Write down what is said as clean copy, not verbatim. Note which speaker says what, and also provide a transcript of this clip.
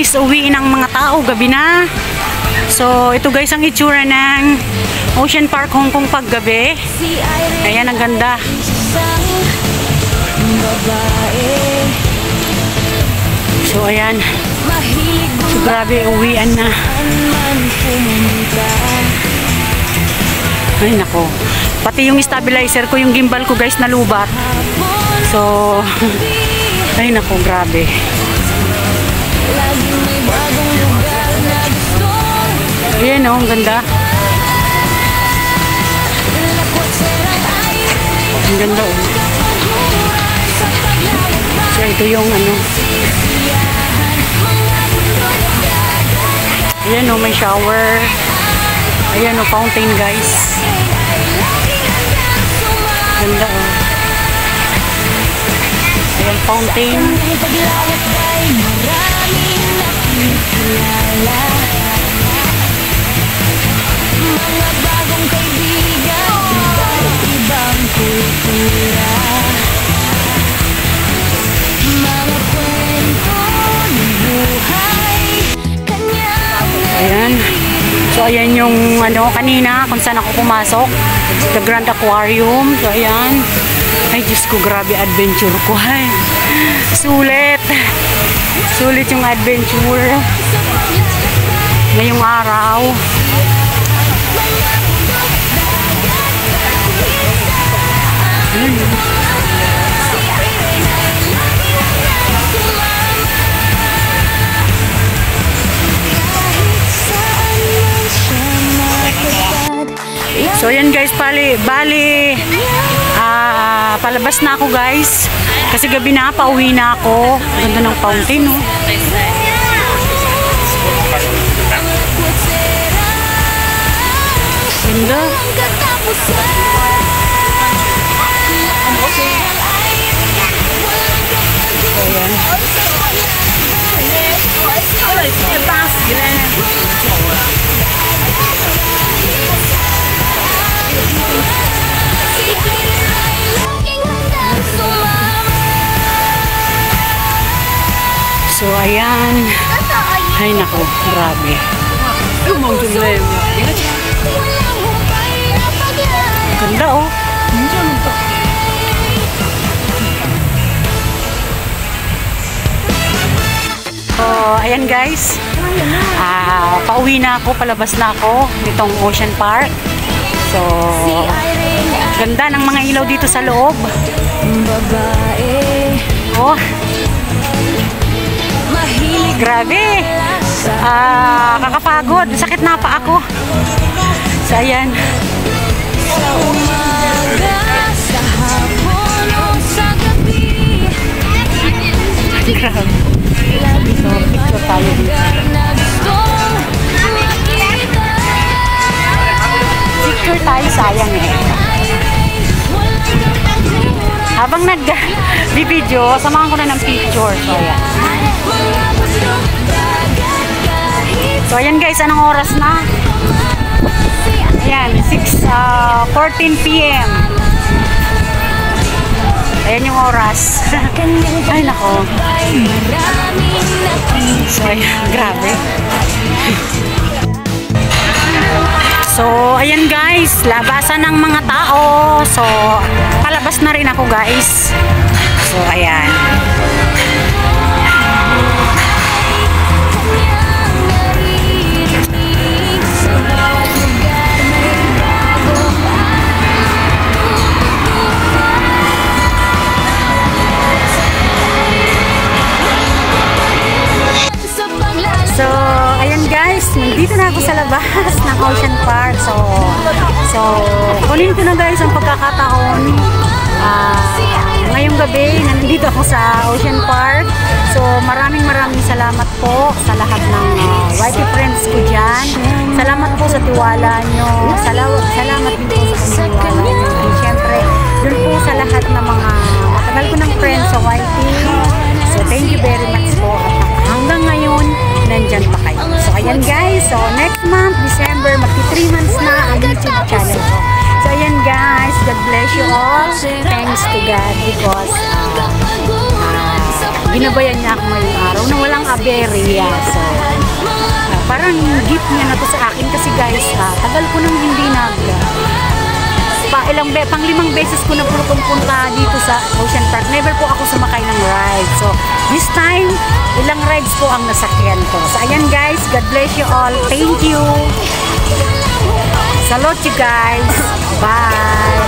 Speaker 1: guys, uwiin ang mga tao, gabi na. So, ito guys ang itsura ng Ocean Park Hong Kong paggabi. Ayan, ang ganda. So, ayan. So, grabe, uwian na. Ay, nako. Pati yung stabilizer ko, yung gimbal ko guys, nalubat. So, ay, nako, grabe. Ayan o, ang ganda. Ang ganda o. So, ito yung ano. Ayan o, may shower. Ayan o, fountain guys. Ganda o. Ayan, fountain.
Speaker 2: Mga bagong kaibigan, iba-ibang kultura, mga kwento ng buhay, kanya-kanya.
Speaker 1: Ayan. So, ayan yung ano, kanina kung saan ako pumasok. The Grand Aquarium. So, ayan. Ay, Diyos ko, grabe adventure ko. Ay, sulit. Sulit yung adventure. Ngayong araw. So yan guys, bali palabas na ako guys kasi gabi na, pauwi na ako. Ganda ng fountain no. Ganda. So ayan. Ay nako, grabe. Ganda oh. So ayan guys. Pauwi na ako, palabas na ako nitong Ocean Park. So ganda ng mga ilaw dito sa loob. Oh. Grabe. Kakapagod. Sakit na pa ako. So, ayan.
Speaker 2: Sa umaga, sa hapon o sa gabi.
Speaker 1: Grabe. So, picture tayo dito. Picture tayo, sayang eh. Habang nag-video, samahan ko na ng picture. So, ayan. So, ayan guys, anong oras na? Ayan, 6:14 p.m. Ayan yung oras. Ay, nako. So, ayan, grabe. So, ayan guys, labasan ng mga tao. So, palabas na rin ako guys. So, ayan. So, ayan guys, nandito na ako sa labas ng Ocean Park. So kunin ko na guys ang pagkakataon. Ngayong gabi, nandito ako sa Ocean Park. So, maraming salamat po sa lahat ng YT friends ko dyan. Salamat po sa tiwala nyo. Salamat din po sa tiwala nyo. And syempre, dun po sa lahat ng mga matagal ko ng friends sa YT. So, thank you very much po. At hanggang ngayon, nandyan pa kayo. So, ayan guys. So, next month, December, magti 3 months na ang YouTube channel ko. So, ayan guys. God bless you all. Thanks to God because Ginabayan niya ako ngayong araw na walang aberya. So, parang gift niya na to sa akin kasi guys, tagal ko nang hindi pang 5 beses ko na po itong punta dito sa Ocean Park. Never po ako sumakay ng ride. So, this time, ilang rides po ang nasakyan ko. So, ayan guys, God bless you all. Thank you. Salute you guys. Bye.